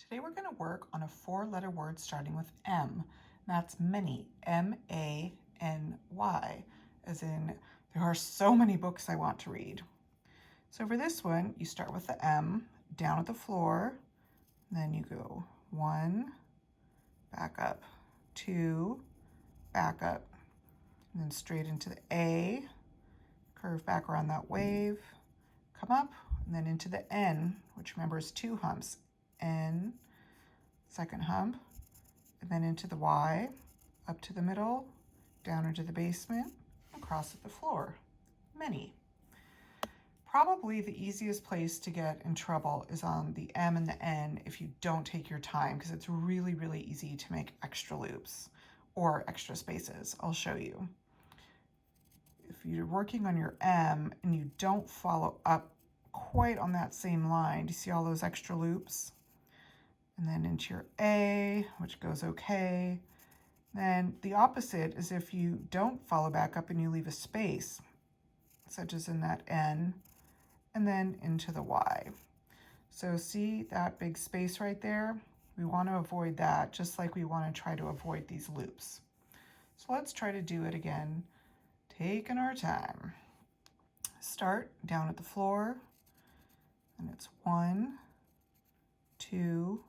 Today we're going to work on a four-letter word starting with M. That's many, M-A-N-Y, as in there are so many books I want to read. So for this one, you start with the M, down at the floor, then you go 1, back up, 2, back up, and then straight into the A, curve back around that wave, come up, and then into the N, which remember is 2 humps, N, second hump, and then into the Y, up to the middle, down into the basement, across at the floor. Many. Probably the easiest place to get in trouble is on the M and the N if you don't take your time, because it's really, really easy to make extra loops or extra spaces. I'll show you. If you're working on your M and you don't follow up quite on that same line, do you see all those extra loops? And then into your A, which goes okay. Then the opposite is if you don't follow back up and you leave a space, such as in that N, and then into the Y. So see that big space right there? We want to avoid that, just like we want to try to avoid these loops. So let's try to do it again, taking our time. Start down at the floor, and it's 1, 2,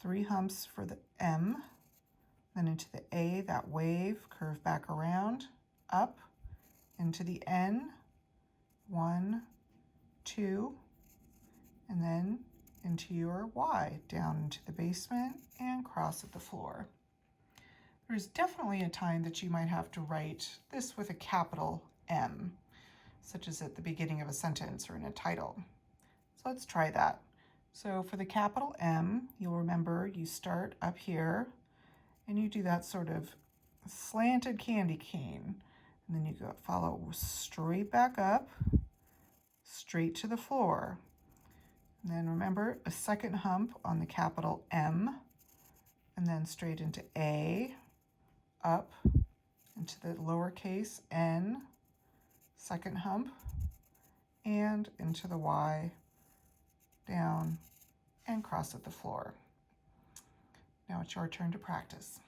3 humps for the M, then into the A, that wave, curve back around, up, into the N, 1, 2, and then into your Y, down into the basement and cross at the floor. There's definitely a time that you might have to write this with a capital M, such as at the beginning of a sentence or in a title. So let's try that. So for the capital M, you'll remember you start up here and you do that sort of slanted candy cane. And then you go follow straight back up, straight to the floor. And then remember a second hump on the capital M, and then straight into A, up, into the lowercase n, second hump, and into the Y, down, and cross at the floor. Now it's your turn to practice.